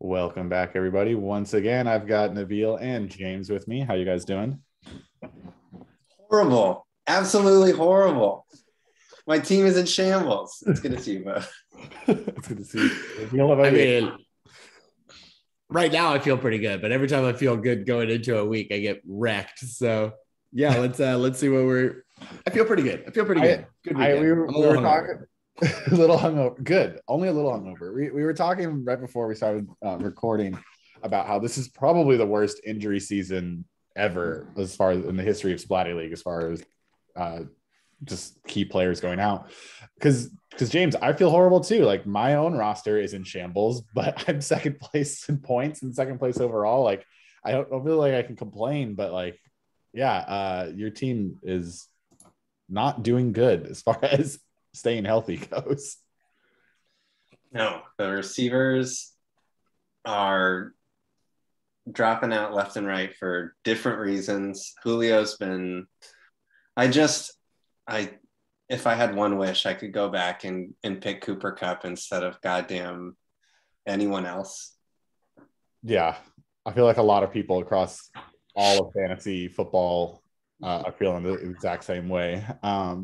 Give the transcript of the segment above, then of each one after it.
Welcome back, everybody. Once again, I've got Nabil and James with me. How you guys doing? Horrible. Absolutely horrible. My team is in shambles. It's good to see you both. It's good to see you. Nabil, how about I you? mean, right now I feel pretty good, but every time I feel good going into a week, I get wrecked. So yeah, let's see what we're. I feel pretty good. I feel pretty good. Good weekend. We I'm a little hungover. talking a little hungover. Good, only a little hungover. We were talking right before we started recording about how this is probably the worst injury season ever, as far as in the history of Splatty League, as far as just key players going out. Because James, I feel horrible too. Like my own roster is in shambles, but I'm second place in points and second place overall. Like I don't feel like I can complain, but like, yeah, your team is not doing good as far as staying healthy goes. No, the receivers are dropping out left and right for different reasons. Julio's been, if I had one wish, I could go back and pick Cooper Kupp instead of goddamn anyone else. Yeah, I feel like a lot of people across all of fantasy football are feeling the exact same way.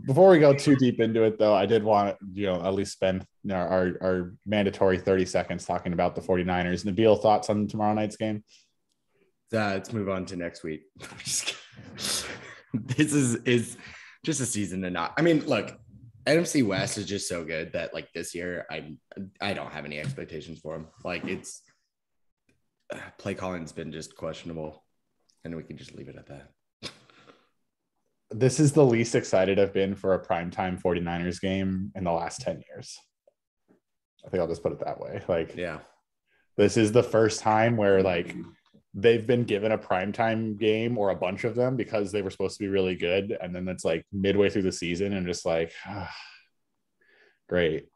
Before we go too deep into it, though, I did want to, at least spend our mandatory 30 seconds talking about the 49ers. Nabil, thoughts on tomorrow night's game? Let's move on to next week. This is just a season to not. I mean, look, NFC West is just so good that like this year, I don't have any expectations for him. Like it's play calling's been just questionable, and we can just leave it at that. This is the least excited I've been for a primetime 49ers game in the last 10 years. I think I'll just put it that way. Like, yeah, this is the first time where like they've been given a primetime game or a bunch of them because they were supposed to be really good. And then it's like midway through the season and just like, great.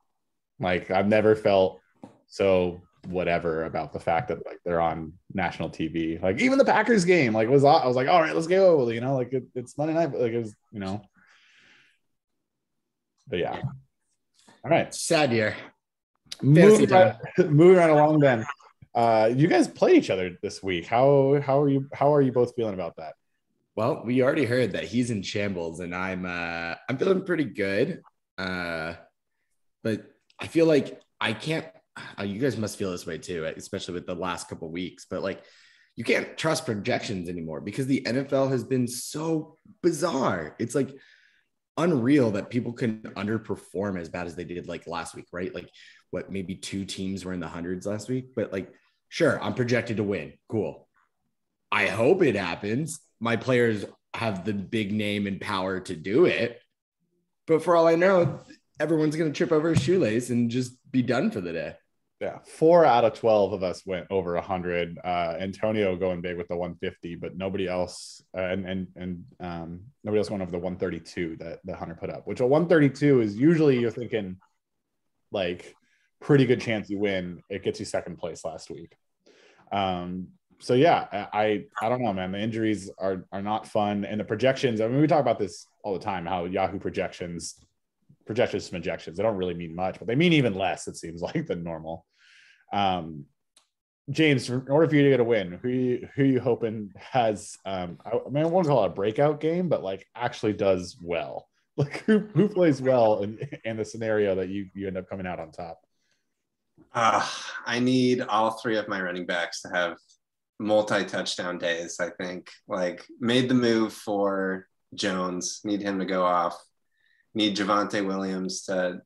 Like I've never felt so whatever about the fact that like they're on national TV. Like even the Packers game, like I was like, all right, let's go. Like it's Monday night, but like it was, but yeah. All right. sad year. Moving right along then. You guys played each other this week. How are you both feeling about that? Well, we already heard that he's in shambles, and I'm feeling pretty good. But I feel like I can't. You guys must feel this way too, especially with the last couple of weeks. But like, you can't trust projections anymore because the NFL has been so bizarre. It's like unreal that people can underperform as bad as they did like last week, right? Like, what, maybe two teams were in the hundreds last week, but like, sure, I'm projected to win. Cool. I hope it happens. My players have the big name and power to do it. But for all I know, everyone's going to trip over a shoelace and just be done for the day. Yeah, 4 out of 12 of us went over 100. Antonio going big with the 150, but nobody else, and nobody else going over the 132 that Hunter put up. Which a 132 is usually you're thinking like pretty good chance you win. It gets you second place last week. So yeah, I don't know, man. The injuries are not fun, and the projections. I mean, we talk about this all the time. How Yahoo projections from ejections, they don't really mean much, but they mean even less, it seems like, than normal. James, in order for you to get a win, who are you hoping has I won't call it a breakout game, but like actually does well? Like who plays well in the scenario that you end up coming out on top? I need all three of my running backs to have multi-touchdown days. I think like made the move for Jones, need him to go off. Need Javonte Williams to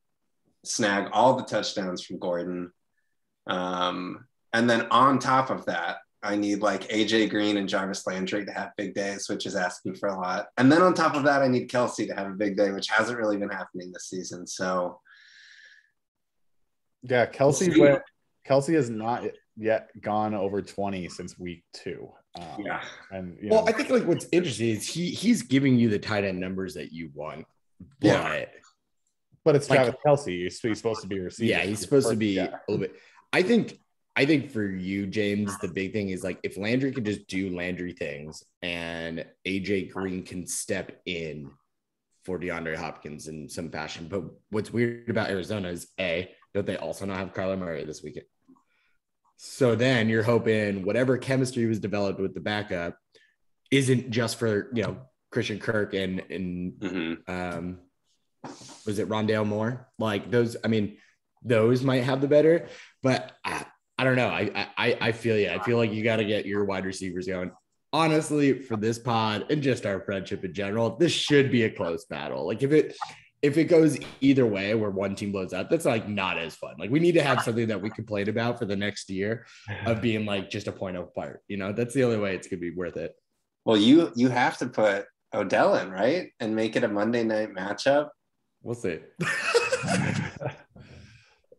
snag all the touchdowns from Gordon. And then on top of that, I need like AJ Green and Jarvis Landry to have big days, which is asking for a lot. And then on top of that, I need Kelsey to have a big day, which hasn't really been happening this season. So yeah, Kelsey has not yet gone over 20 since week 2. Yeah. And well, I think like what's interesting is he's giving you the tight end numbers that you want. But it's like, Travis Kelsey. He's supposed to be a receiver. Yeah, he's supposed to be a little bit. I think for you, James, the big thing is like if Landry can just do Landry things and AJ Green can step in for DeAndre Hopkins in some fashion. But what's weird about Arizona is don't they also not have Kyler Murray this weekend? So then you're hoping whatever chemistry was developed with the backup isn't just for, Christian Kirk and was it Rondale Moore? Like those, I mean, those might have the better, but I don't know. I feel you. I feel like you got to get your wide receivers going. Honestly, for this pod and just our friendship in general, this should be a close battle. Like if it goes either way where one team blows up, that's like not as fun. Like we need to have something that we complain about for the next year of being like just a point apart. That's the only way it's gonna be worth it. Well, you have to put Odell in, right? And make it a Monday night matchup. We'll see.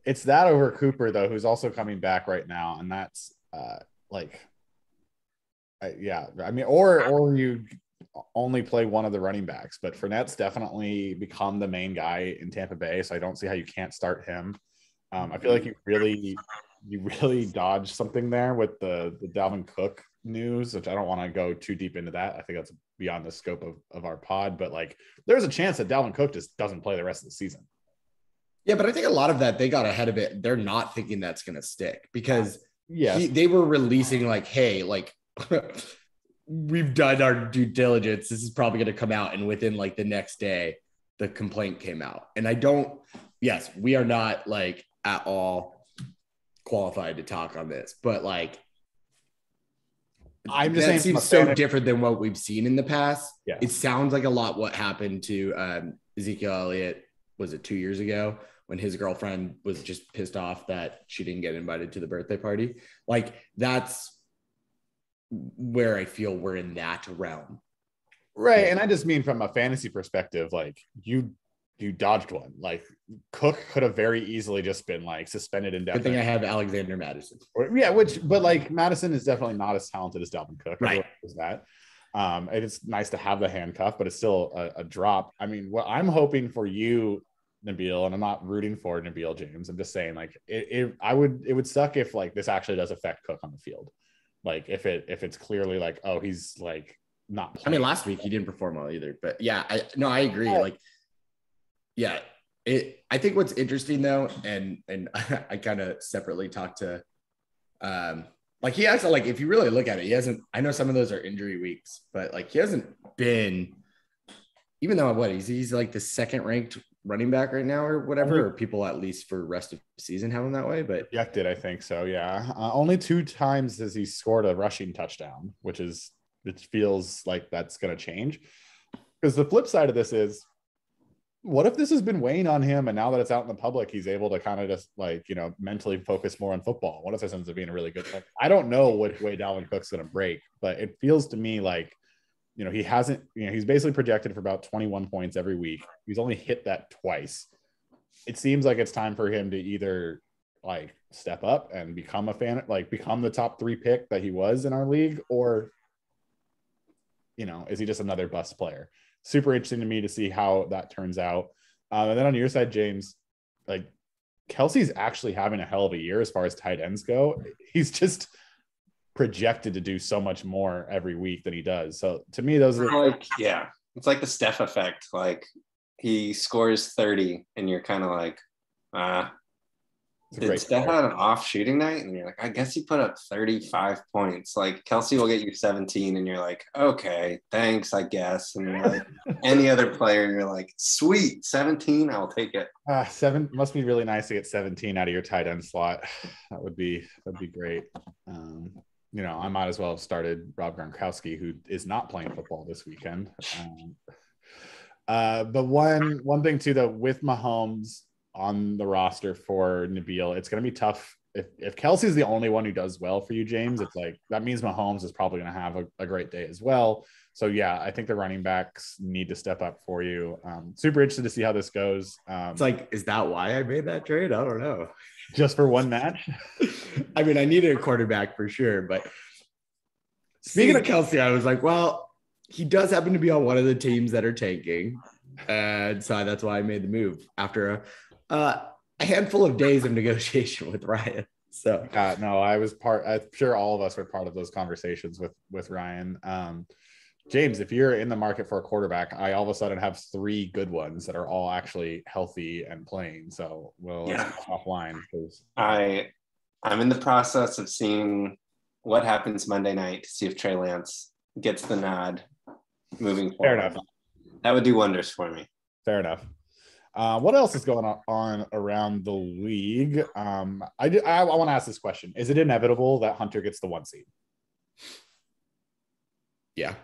It's that over Cooper though, who's also coming back right now, and that's yeah. I mean, or you only play one of the running backs, but Fournette's definitely become the main guy in Tampa Bay, so I don't see how you can't start him. I feel like you really dodged something there with the Dalvin Cook news, which I don't want to go too deep into that. I think that's beyond the scope of our pod, but like there's a chance that Dalvin Cook just doesn't play the rest of the season. Yeah, but I think a lot of that, they got ahead of it. They're not thinking that's going to stick because they were releasing like, hey, like we've done our due diligence. This is probably going to come out. And within like the next day, the complaint came out. And yes, we are not like at all qualified to talk on this, but like, I'm just saying it seems so different than what we've seen in the past. Yeah. It sounds like a lot what happened to Ezekiel Elliott, was it 2 years ago, when his girlfriend was just pissed off that she didn't get invited to the birthday party. Like that's where I feel we're in that realm. Right. And I just mean from a fantasy perspective, like you dodged one. Like Cook could have very easily just been like suspended indefinitely. Good thing I have Alexander Madison. Yeah, but like Madison is definitely not as talented as Dalvin Cook. Right. Is that. It's nice to have the handcuff, but it's still a drop. I mean, what I'm hoping for you, Nabil, and I'm not rooting for Nabil James. I'm just saying, like, it would suck if like this actually does affect Cook on the field. Like if it's clearly like, oh, he's like not playing. I mean, last week he didn't perform well either, but yeah, I agree. Like, yeah, I think what's interesting though, and I kind of separately talked to, like he hasn't, like, if you really look at it, he hasn't, I know some of those are injury weeks, but like he hasn't been, even though he's like the second ranked running back right now or whatever, or people at least for rest of the season have him that way, but I think so. Yeah. Only 2 times has he scored a rushing touchdown, which feels like that's going to change. Because the flip side of this is, what if this has been weighing on him and now that it's out in the public, he's able to kind of just like, mentally focus more on football? What if this ends up being a really good thing? I don't know what way Dalvin Cook's going to break, but it feels to me like, he hasn't, he's basically projected for about 21 points every week. He's only hit that twice. It seems like it's time for him to either like step up and become become the top 3 pick that he was in our league, or, is he just another bust player? Super interesting to me to see how that turns out. And then on your side, James, like Kelsey's actually having a hell of a year as far as tight ends go. He's just projected to do so much more every week than he does. So to me, those are like, yeah, it's like the Steph effect. Like he scores 30 and you're kind of like, did Steph have an off shooting night? And you're like, I guess he put up 35 points. Like Kelsey will get you 17 and you're like, okay, thanks, I guess. And you're like, any other player, and you're like, sweet, 17, I'll take it. 7 must be really nice to get 17 out of your tight end slot. That'd be great. I might as well have started Rob Gronkowski, who is not playing football this weekend. But one thing too, though, with Mahomes on the roster for Nabil, it's going to be tough. If Kelsey's the only one who does well for you, James, it's like that means Mahomes is probably going to have a great day as well. So yeah, I think the running backs need to step up for you. Super interested to see how this goes. It's like, is that why I made that trade? I don't know. Just for one match? I mean, I needed a quarterback for sure, but speaking of Kelsey, I was like, well, he does happen to be on one of the teams that are tanking. And so that's why I made the move after a handful of days of negotiation with Ryan. So no, I'm sure all of us were part of those conversations with Ryan. James, if you're in the market for a quarterback, I all of a sudden have 3 good ones that are all actually healthy and playing. So let's go offline. I I'm in the process of seeing what happens Monday night to see if Trey Lance gets the nod moving forward. Fair enough. That would do wonders for me. Fair enough. What else is going on around the league? I want to ask this question. Is it inevitable that Hunter gets the 1 seed? Yeah.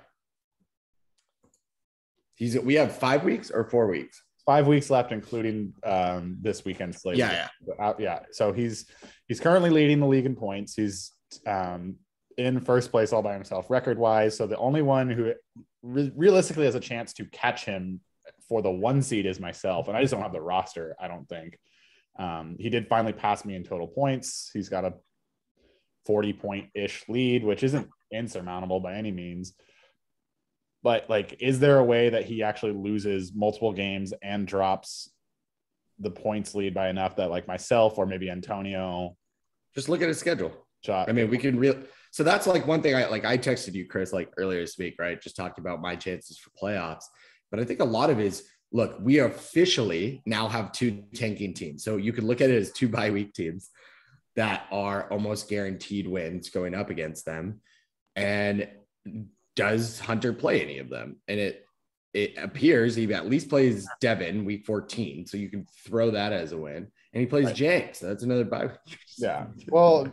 We have 5 weeks or 4 weeks? 5 weeks left, including this weekend slate. Yeah. So he's currently leading the league in points. He's in first place all by himself record wise. So the only one who realistically has a chance to catch him for the 1 seed is myself. And I just don't have the roster, I don't think. He did finally pass me in total points. He's got a 40-point-ish lead, which isn't insurmountable by any means. But like, is there a way that he actually loses multiple games and drops the points lead by enough that like myself or maybe Antonio? Just look at his schedule. I mean, we can so that's like one thing I texted you, Chris, like earlier this week, right? Just talking about my chances for playoffs. But I think a lot of it is, look, we officially now have 2 tanking teams. So you could look at it as 2 bye-week teams that are almost guaranteed wins going up against them. And does Hunter play any of them? And it appears he at least plays Devin week 14. So you can throw that as a win. And he plays Jenks. So that's another bye. Yeah. Well,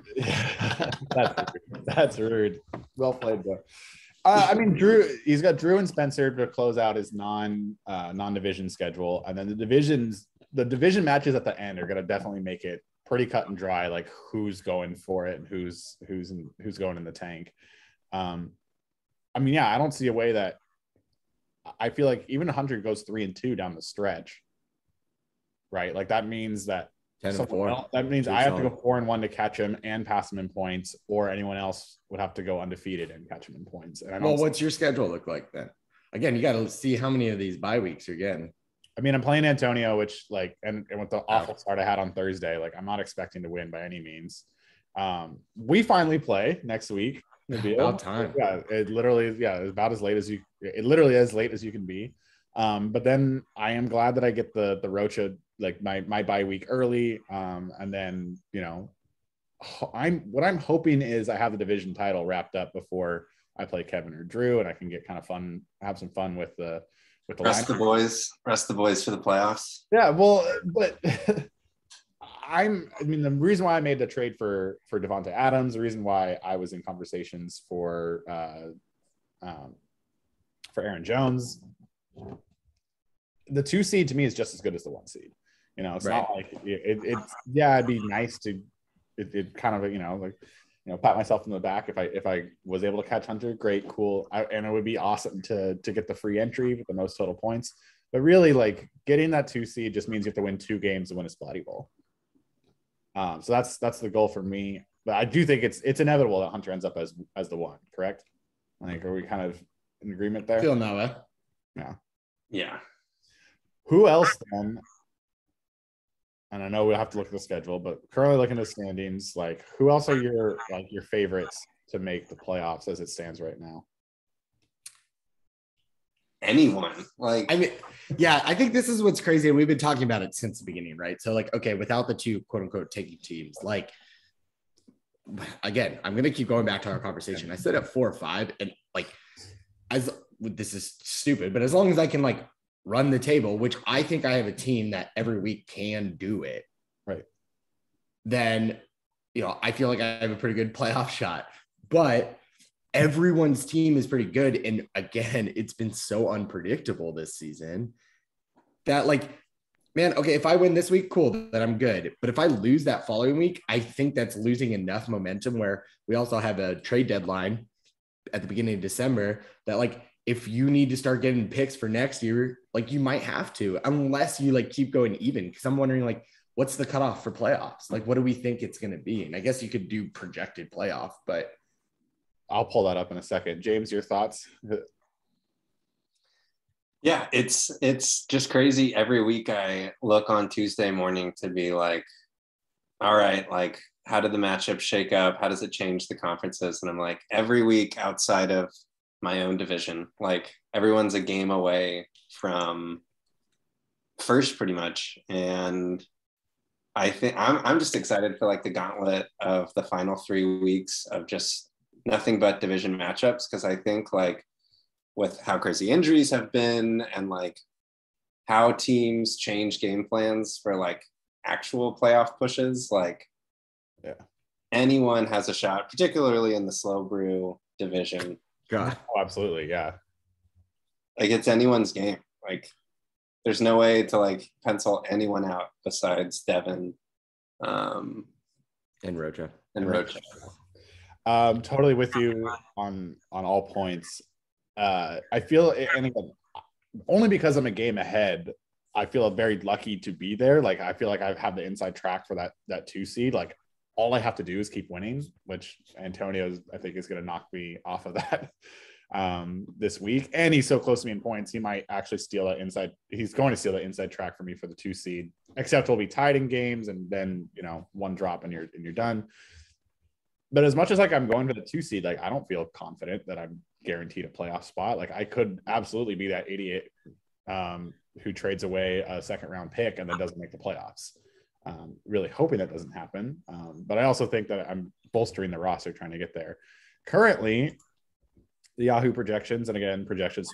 that's rude. Well played, though. I mean, he's got Drew and Spencer to close out his non-division schedule. And then the division matches at the end are going to definitely make it pretty cut and dry, like who's going for it and who's going in the tank. I mean, yeah, I don't see a way that I feel like even 100 goes 3-2 down the stretch, right? Like that means that 10-4. That means I have to go 4-1 to catch him and pass him in points, or anyone else would have to go undefeated and catch him in points. And what's your schedule look like then? Again, you got to see how many of these bye weeks you're getting. I mean, I'm playing Antonio, which like, and with the awful start I had on Thursday, like I'm not expecting to win by any means. We finally play next week. Nabil. About time. Yeah, it literally is. Yeah, it's about as late as you. It literally as late as you can be. But then I am glad that I get the Rocha like my bye week early. And then what I'm hoping is I have the division title wrapped up before I play Kevin or Drew, and I can get kind of fun, have some fun with the rest the boys for the playoffs. Yeah, well, but the reason why I made the trade for Devonta Adams, the reason why I was in conversations for Aaron Jones, the 2 seed to me is just as good as the 1 seed. It's right. Not like it's it'd be nice to it kind of pat myself in the back if I was able to catch Hunter. Great, cool, and it would be awesome to get the free entry with the most total points. But really, like getting that 2 seed just means you have to win 2 games to win a Splatty Bowl. So that's the goal for me. But I do think it's inevitable that Hunter ends up as the 1. Correct? Like, are we kind of in agreement there? Feel no way. Yeah. Who else then? And I know we'll have to look at the schedule, but currently looking at the standings, like who else are your favorites to make the playoffs as it stands right now? Anyone. Like, I mean, yeah, I think this is what's crazy, and we've been talking about it since the beginning, right? So like, okay, without the 2 quote unquote taking teams, like again, I'm gonna keep going back to our conversation. I said at 4 or 5, and like this is stupid, but as long as I can like run the table, which I think I have a team that every week can do it, right? Then, I feel like I have a pretty good playoff shot, but everyone's team is pretty good. And again, it's been so unpredictable this season that like, man, okay, if I win this week, cool, then I'm good. But if I lose that following week, I think that's losing enough momentum where we also have a trade deadline at the beginning of December that like, if you need to start getting picks for next year, like you might have to, unless you like keep going even. Cause I'm wondering like, what's the cutoff for playoffs? Like, what do we think it's going to be? And I guess you could do projected playoff, but I'll pull that up in a second. James, your thoughts? Yeah, it's just crazy. Every week I look on Tuesday morning to be like, all right, like how did the matchup shake up? How does it change the conferences? And I'm like, every week outside of my own division, like everyone's a game away from first pretty much. And I think I'm just excited for like the gauntlet of the final 3 weeks of just nothing but division matchups, because I think like with how crazy injuries have been and like how teams change game plans for like actual playoff pushes, like Yeah. anyone has a shot, particularly in the slow brew division. God. Oh, absolutely. Yeah. Like it's anyone's game. Like there's no way to like pencil anyone out besides Devin And Rocha. and Rocha. Totally with you on all points. I feel, and again, only because I'm a game ahead, I feel very lucky to be there. Like I feel like I've had the inside track for that 2 seed. Like all I have to do is keep winning, which Antonio I think is going to knock me off of that this week. And he's so close to me in points, he might actually steal that inside. He's going to steal that inside track for me for the 2 seed. Except we'll be tied in games, and then one drop and you're done. But as much as like I'm going for the 2 seed, like I don't feel confident that I'm guaranteed a playoff spot. Like I could absolutely be that 88 who trades away a second round pick and then doesn't make the playoffs. Really hoping that doesn't happen. But I also think that I'm bolstering the roster trying to get there. Currently, the Yahoo projections, and again, projections,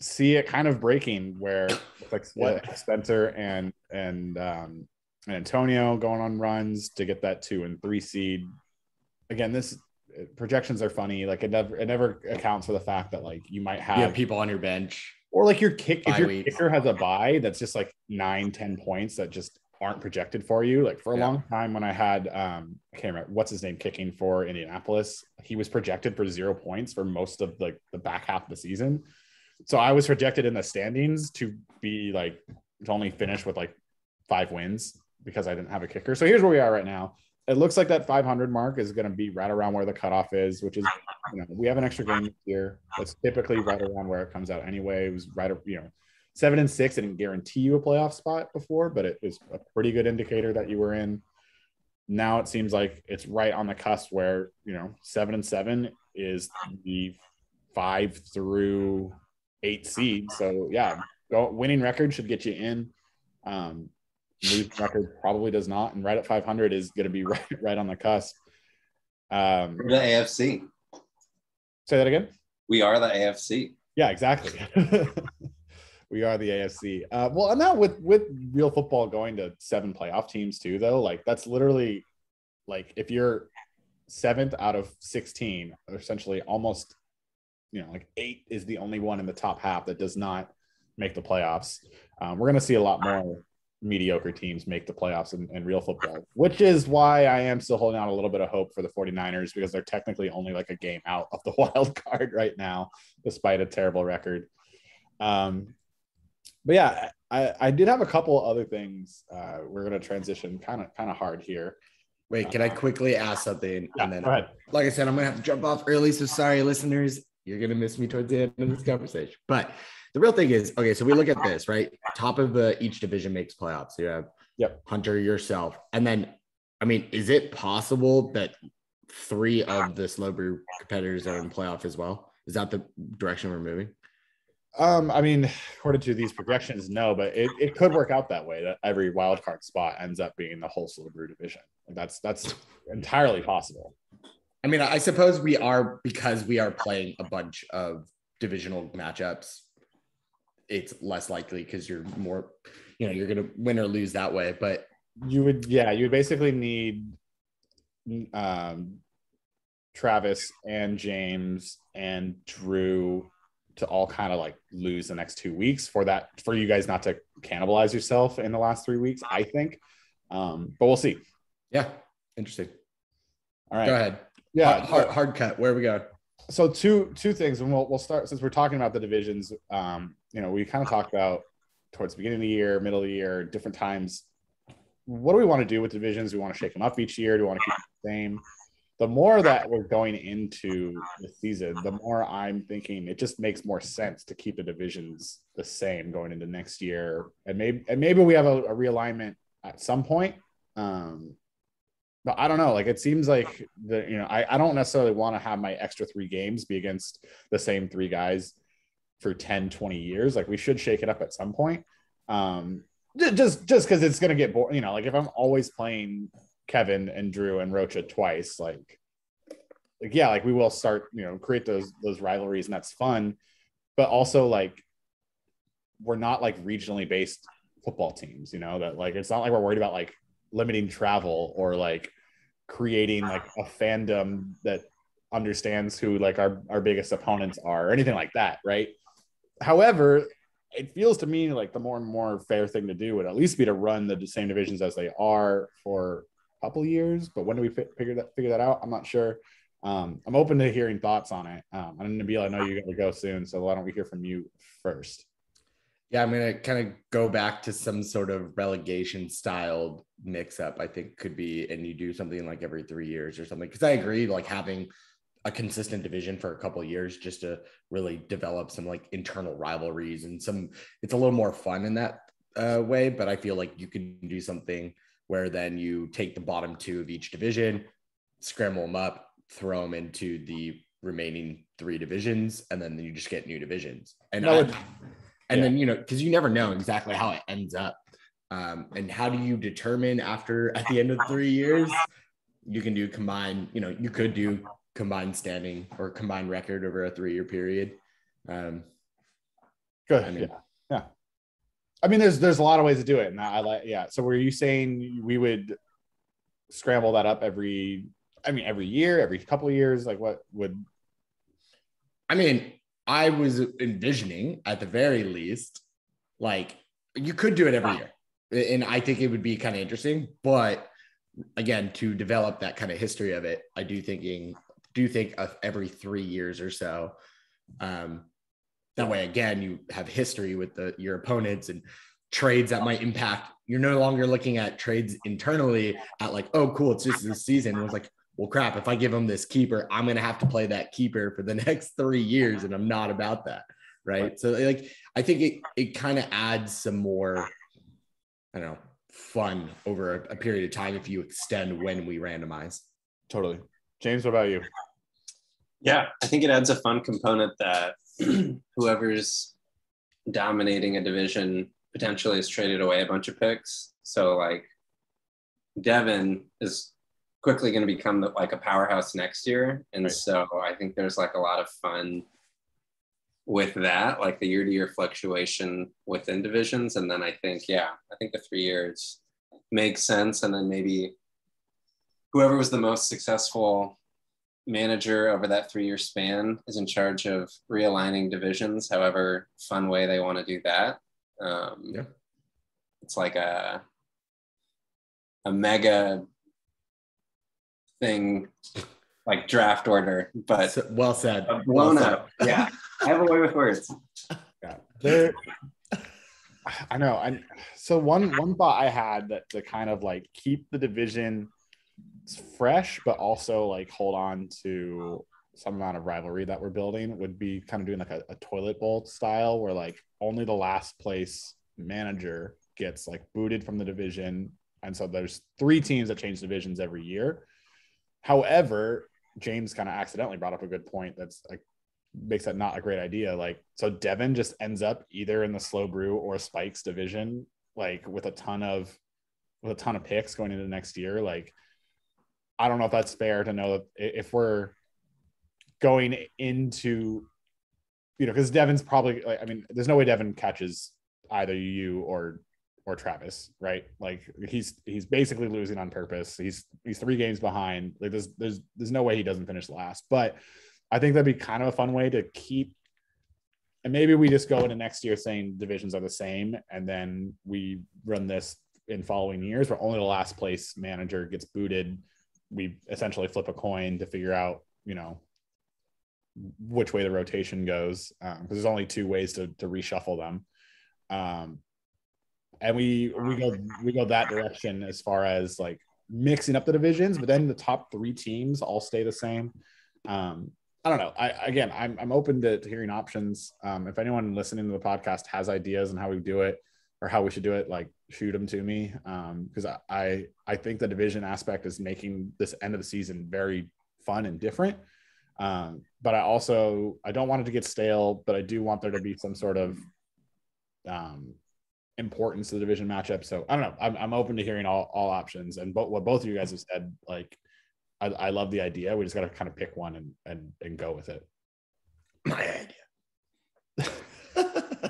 see it kind of breaking where it's like Spencer and Antonio going on runs to get that 2 and 3 seed. Again, this projections are funny. Like it never accounts for the fact that like you might have people on your bench, or like if your kicker has a bye that's just like 9-10 points that just aren't projected for you. Like for a long time when I had I can't remember what's his name kicking for Indianapolis, he was projected for 0 points for most of the back half of the season. So I was projected in the standings to be like to only finish with like 5 wins because I didn't have a kicker. So here's where we are right now. It looks like that 500 mark is going to be right around where the cutoff is, which is, we have an extra game here. That's typically right around where it comes out anyway. It was right, 7-6. It didn't guarantee you a playoff spot before, but it was a pretty good indicator that you were in. Now it seems like it's right on the cusp where, 7-7 is the 5 through 8 seed. So yeah, winning record should get you in. Losing record probably does not, and right at 500 is going to be right on the cusp. The AFC. Say that again. We are the AFC. Yeah, exactly. We are the AFC. Well, and now with real football going to 7 playoff teams too, though, like that's literally like if you're 7th out of 16, or essentially almost, like 8 is the only one in the top half that does not make the playoffs. We're going to see a lot more mediocre teams make the playoffs in real football, which is why I am still holding out a little bit of hope for the 49ers, because they're technically only like a game out of the wild card right now, despite a terrible record. But yeah, I did have a couple other things. We're going to transition kind of hard here. Wait, can I quickly ask something? Yeah, and then, go ahead. Like I said, I'm going to have to jump off early. So sorry, listeners, you're going to miss me towards the end of this conversation. But the real thing is, okay, so we look at this, right? Top of each division makes playoffs. So you have Hunter, yourself. And then, I mean, is it possible that 3 of the slow brew competitors are in playoff as well? Is that the direction we're moving? I mean, according to these projections, no, but it could work out that way, that every wild card spot ends up being the whole slow brew division. That's entirely possible. I mean, I suppose we are, because we are playing a bunch of divisional matchups, it's less likely because you're more, you're going to win or lose that way. But you would basically need Travis and James and Drew to all kind of like lose the next 2 weeks for you guys not to cannibalize yourself in the last 3 weeks, I think. But we'll see. Yeah. Interesting. All right. Go ahead. Yeah. Hard cut. Where we go? So two things, and we'll start, since we're talking about the divisions. We kind of talked about towards the beginning of the year, middle of the year, different times. What do we want to do with divisions? Do we want to shake them up each year? Do we want to keep them the same? The more that we're going into the season, the more I'm thinking it just makes more sense to keep the divisions the same going into next year. And maybe we have a realignment at some point. But I don't know. Like, it seems like I don't necessarily want to have my extra 3 games be against the same 3 guys for 10, 20 years. Like, we should shake it up at some point. just because it's gonna get boring. Like if I'm always playing Kevin and Drew and Rocha twice, like yeah, like we will start, create those rivalries, and that's fun. But also like we're not like regionally based football teams, that like it's not like we're worried about like limiting travel or like creating like a fandom that understands who like our biggest opponents are or anything like that, right? However, it feels to me like the more and more fair thing to do would at least be to run the same divisions as they are for a couple of years. But when do we figure that out? I'm not sure. I'm open to hearing thoughts on it. And Nabil, I know you got to go soon, so why don't we hear from you first? Yeah, I'm going to kind of go back to some sort of relegation styled mix up, I think could be, and you do something like every 3 years or something. Because I agree, like having a consistent division for a couple of years just to really develop some like internal rivalries and it's a little more fun in that way. But I feel like you can do something where then you take the bottom 2 of each division, scramble them up, throw them into the remaining 3 divisions, and then you just get new divisions. And then, because you never know exactly how it ends up. And how do you determine at the end of 3 years, you can do combined, you could do combined standing or combined record over a 3-year period. Good. Yeah. I mean, there's a lot of ways to do it. And I like, yeah. So were you saying we would scramble that up every year, every couple of years? Like what would, I was envisioning at the very least, like you could do it every year. And I think it would be kind of interesting, but again, to develop that kind of history of it, I do think of every 3 years or so. That way, again, you have history with your opponents and trades that might impact. You're no longer looking at trades internally at like, oh, cool, it's just this season. It was like, well, crap, if I give them this keeper, I'm going to have to play that keeper for the next 3 years. And I'm not about that. Right. So like, I think it kind of adds some more, I don't know, fun over a period of time if you extend when we randomize. Totally. James, what about you? Yeah, I think it adds a fun component that whoever's dominating a division potentially has traded away a bunch of picks. So like Devin is quickly going to become like a powerhouse next year. And right. So I think there's like a lot of fun with that, like the year-to-year fluctuation within divisions. And then I think the 3 years makes sense. And then maybe whoever was the most successful manager over that 3-year span is in charge of realigning divisions, however fun way they want to do that. It's like a mega thing, like draft order, but so, well said. Blown up. Yeah, I have a way with words. Yeah, I know. So one thought I had that to kind of like keep the division fresh, but also like hold on to some amount of rivalry that we're building would be kind of doing like a toilet bowl style where like only the last place manager gets like booted from the division. And so there's 3 teams that change divisions every year. However, James kind of accidentally brought up a good point that's like makes that not a great idea. Like, so Devin just ends up either in the Slow Brew or Spikes division, like with a ton of picks going into next year. Like, I don't know if that's fair to know that if we're going into, because Devin's probably like, there's no way Devin catches either you or Travis, right? Like he's basically losing on purpose. He's 3 games behind. Like there's no way he doesn't finish last. But I think that'd be kind of a fun way to keep. And maybe we just go into next year saying divisions are the same, and then we run this in following years where only the last place manager gets booted. We essentially flip a coin to figure out, which way the rotation goes, because there's only 2 ways to reshuffle them. And we go that direction as far as like mixing up the divisions, but then the top 3 teams all stay the same. I don't know. I'm open to hearing options. If anyone listening to the podcast has ideas on how we do it or how we should do it, like shoot them to me. Because I think the division aspect is making this end of the season very fun and different. But I don't want it to get stale, but I do want there to be some sort of importance to the division matchup. So I don't know. I'm open to hearing all options, and what both of you guys have said, like I love the idea. We just got to kind of pick one and go with it. My idea.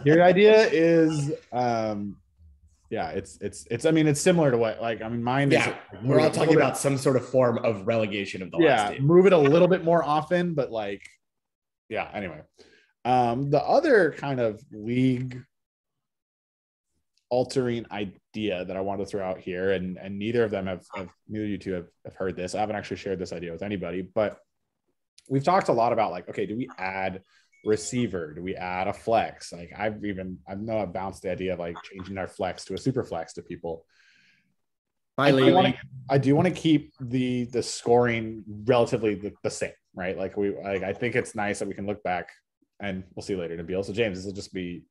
Your idea is yeah, it's I mean, it's similar to what, like, I mean, mine is, we're all talking about some sort of form of relegation of the last team. Move it a little bit more often, but like, yeah, anyway. The other kind of league altering idea that I wanted to throw out here, and neither of them neither of you two have heard this. I haven't actually shared this idea with anybody, but we've talked a lot about, like, okay, do we add receiver? Do we add a flex? Like, I've bounced the idea of like changing our flex to a super flex to people. I do want to keep the scoring relatively the same, right? Like, I think it's nice that we can look back, and we'll see later, Nabil. So James, this will just be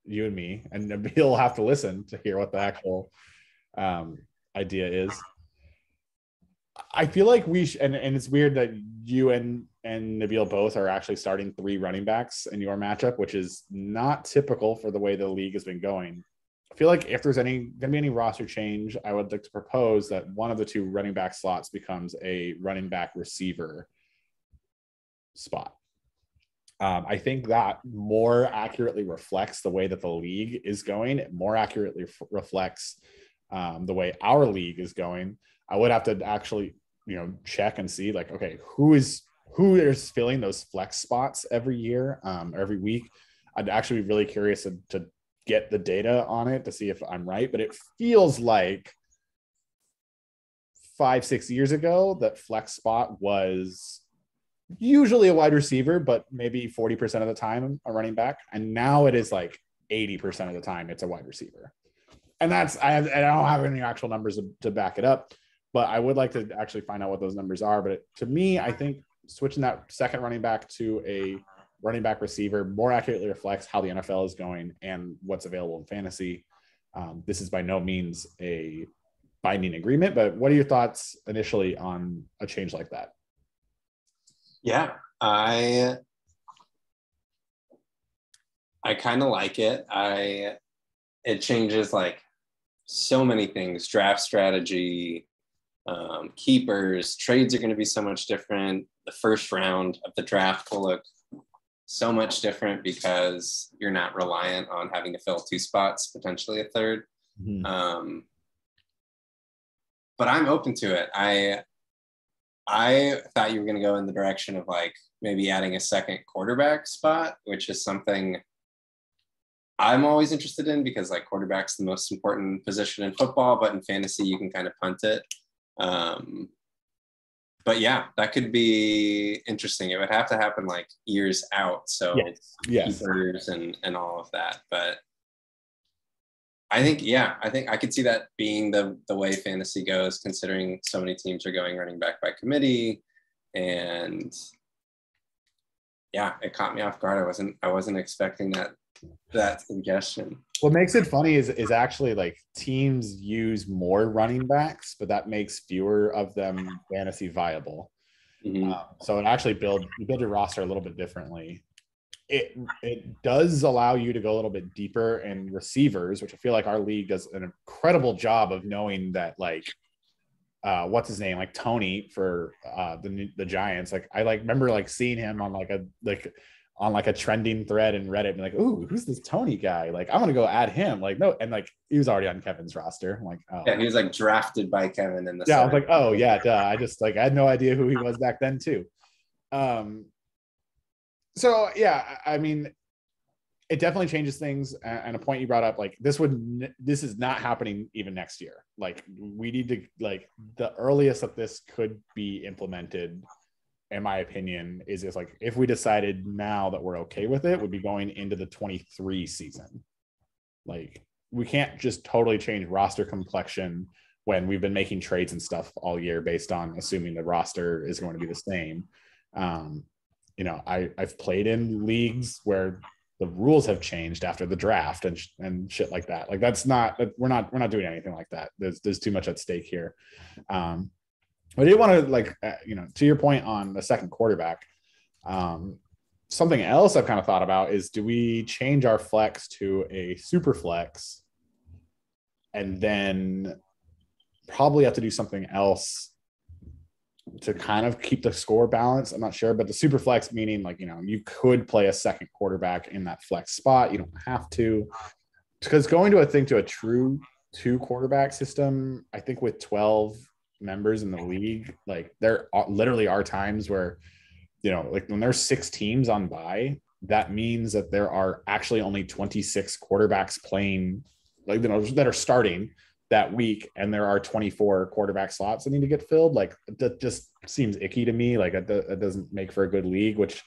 you and me, and Nabil will have to listen to hear what the actual idea is. I feel like and it's weird that you and Nabil both are actually starting 3 running backs in your matchup, which is not typical for the way the league has been going. I feel like if there's going to be any roster change, I would like to propose that one of the 2 running back slots becomes a running back receiver spot. I think that more accurately reflects the way that the league is going. It more accurately reflects the way our league is going. I would have to actually, check and see, like, okay, who is filling those flex spots every year, every week. I'd actually be really curious to get the data on it to see if I'm right, but it feels like 5-6 years ago that flex spot was usually a wide receiver, but maybe 40% of the time a running back. And now it is like 80% of the time it's a wide receiver. And I don't have any actual numbers to back it up, but I would like to actually find out what those numbers are. But to me, I think switching that second running back to a running back receiver more accurately reflects how the NFL is going and what's available in fantasy. This is by no means a binding agreement, but what are your thoughts initially on a change like that? Yeah, I kind of like it. It changes like so many things: draft strategy, keepers, trades are going to be so much different. The first round of the draft will look so much different because you're not reliant on having to fill 2 spots, potentially a third. Mm-hmm. But I'm open to it. I thought you were going to go in the direction of like maybe adding a second quarterback spot, which is something I'm always interested in because like quarterback's the most important position in football, but in fantasy you can kind of punt it. But yeah, that could be interesting. It would have to happen like years out. So yes. Keepers and all of that. But I think I could see that being the way fantasy goes, considering so many teams are going running back by committee. And yeah, it caught me off guard. I wasn't expecting that suggestion. What makes it funny is actually like teams use more running backs, but that makes fewer of them fantasy viable. Mm-hmm. So it actually you build your roster a little bit differently. It does allow you to go a little bit deeper in receivers, which I feel like our league does an incredible job of knowing that, like, what's his name? Like Tony for the Giants. Like I remember like seeing him on like a trending thread in Reddit and like, ooh, who's this Tony guy? Like, I'm gonna go add him. Like, no, and like he was already on Kevin's roster. I'm like, oh yeah, he was like drafted by Kevin in the I was like, oh yeah, duh. I just like I had no idea who he was back then too. So yeah, I mean, it definitely changes things. And a point you brought up, like this is not happening even next year. Like we need to, like, the earliest that this could be implemented, in my opinion, is like if we decided now that we're okay with it, would be going into the 23 season. Like we can't just totally change roster complexion when we've been making trades and stuff all year based on assuming the roster is going to be the same. I've played in leagues where the rules have changed after the draft and shit like that. Like we're not doing anything like that. There's too much at stake here. I did want to to your point on the second quarterback. Something else I've kind of thought about is, do we change our flex to a super flex and then probably have to do something else to kind of keep the score balance. I'm not sure, but the super flex, meaning like, you could play a second quarterback in that flex spot. You don't have to, because going to a true 2 quarterback system, I think with 12 members in the league, like there literally are times where, like when there's 6 teams on bye, that means that there are actually only 26 quarterbacks playing, like, that are starting that week, and there are 24 quarterback slots that need to get filled. Like, that just seems icky to me. Like, it doesn't make for a good league, which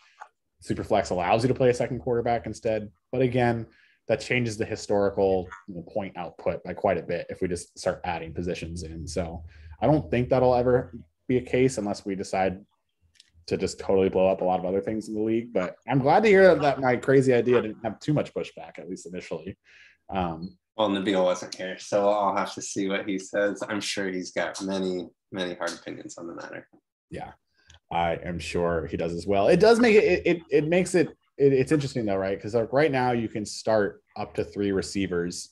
Superflex allows you to play a second quarterback instead. But again, that changes the historical point output by quite a bit if we just start adding positions in. So I don't think that'll ever be a case unless we decide to just totally blow up a lot of other things in the league. But I'm glad to hear that my crazy idea didn't have too much pushback, at least initially. Well, Nabil wasn't here, so I'll have to see what he says. I'm sure he's got many, many hard opinions on the matter. Yeah, I am sure he does as well. It does make it makes it's interesting though, right? Because like right now you can start up to 3 receivers,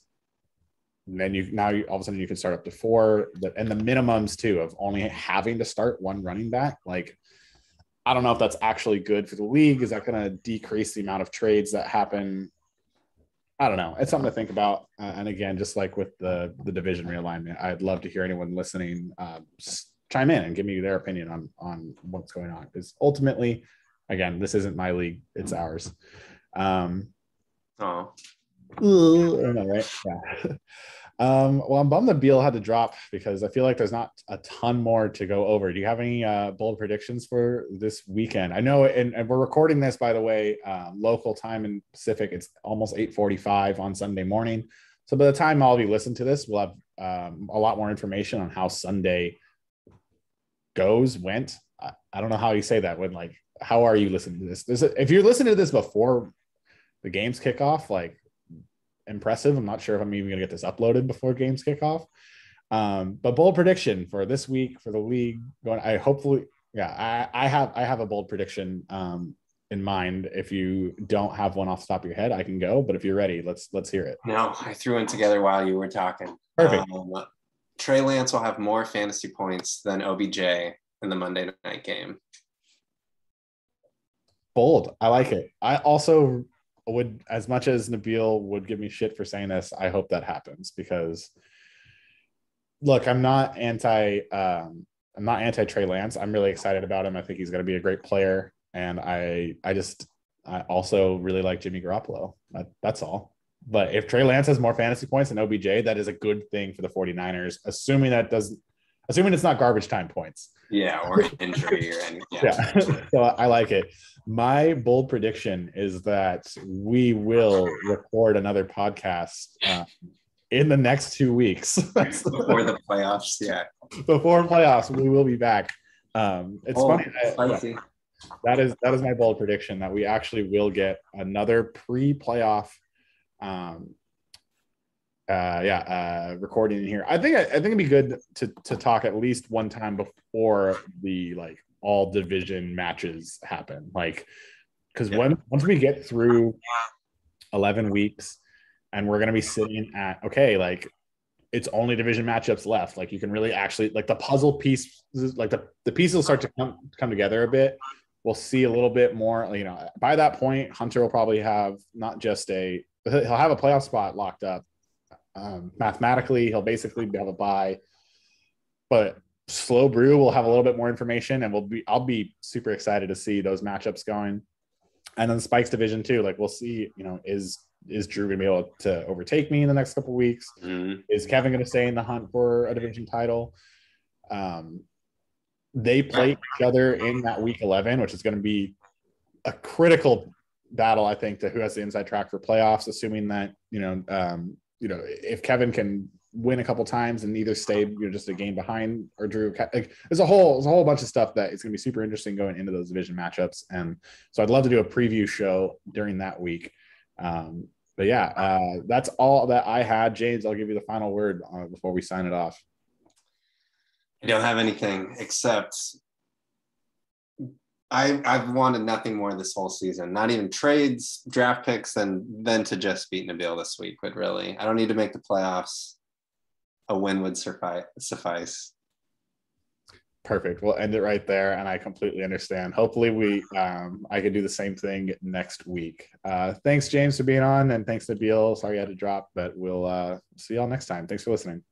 and then all of a sudden you can start up to 4, and the minimums too of only having to start 1 running back. Like, I don't know if that's actually good for the league. Is that going to decrease the amount of trades that happen? I don't know. It's something to think about. And again, just like with the division realignment, I'd love to hear anyone listening chime in and give me their opinion on what's going on. Because ultimately, again, this isn't my league; it's ours. Oh, I know, right? Yeah. Well, I'm bummed that Beal had to drop because I feel like there's not a ton more to go over. Do you have any bold predictions for this weekend? I know, and we're recording this, by the way, local time in Pacific. It's almost 8:45 on Sunday morning. So by the time all of you listen to this, we'll have a lot more information on how Sunday went. I don't know how you say that when, like, how are you listening to this? If you're listening to this before the games kick off, like, impressive. I'm not sure if I'm even going to get this uploaded before games kick off. But bold prediction for this week for the league going. I have a bold prediction in mind. If you don't have one off the top of your head, I can go. But if you're ready, let's hear it. No, I threw one together while you were talking. Perfect. Trey Lance will have more fantasy points than OBJ in the Monday night game. Bold. I like it. I also would, as much as Nabil would give me shit for saying this, I hope that happens because, look, I'm not anti Trey Lance. I'm really excited about him. I think he's going to be a great player, and I also really like Jimmy Garoppolo. That's all. But if Trey Lance has more fantasy points than OBJ, that is a good thing for the 49ers, assuming it's not garbage time points. Yeah, or injury or anything. Yeah. So I like it. My bold prediction is that we will record another podcast in the next 2 weeks. Before the playoffs, yeah. Before playoffs, we will be back. It's funny. That is my bold prediction, that we actually will get another pre-playoff recording in here. I think it'd be good to talk at least one time before the all division matches happen, because once we get through 11 weeks and we're going to be sitting at it's only division matchups left, you can really actually the puzzle piece, the pieces will start to come together a bit. We'll see a little bit more, by that point Hunter will probably have he'll have a playoff spot locked up. Mathematically, he'll basically be able to buy, but Slow Brew will have a little bit more information, and I'll be super excited to see those matchups going. And then Spike's division too, we'll see, is Drew gonna be able to overtake me in the next couple of weeks? Mm-hmm. Is Kevin gonna stay in the hunt for a division title? They play each other in that week 11, which is going to be a critical battle, I think, to who has the inside track for playoffs, assuming that, if Kevin can win a couple times and either stay, just a game behind, or Drew, there's a whole bunch of stuff that it's going to be super interesting going into those division matchups. And so I'd love to do a preview show during that week. But yeah, that's all that I had. James, I'll give you the final word before we sign it off. I don't have anything except I've wanted nothing more this whole season, not even trades, draft picks, than to just beat Nabil this week. But really, I don't need to make the playoffs. a win would suffice. Perfect. We'll end it right there, and I completely understand. Hopefully, I can do the same thing next week. Thanks, James, for being on, and thanks, Nabil. Sorry I had to drop, but we'll see y'all next time. Thanks for listening.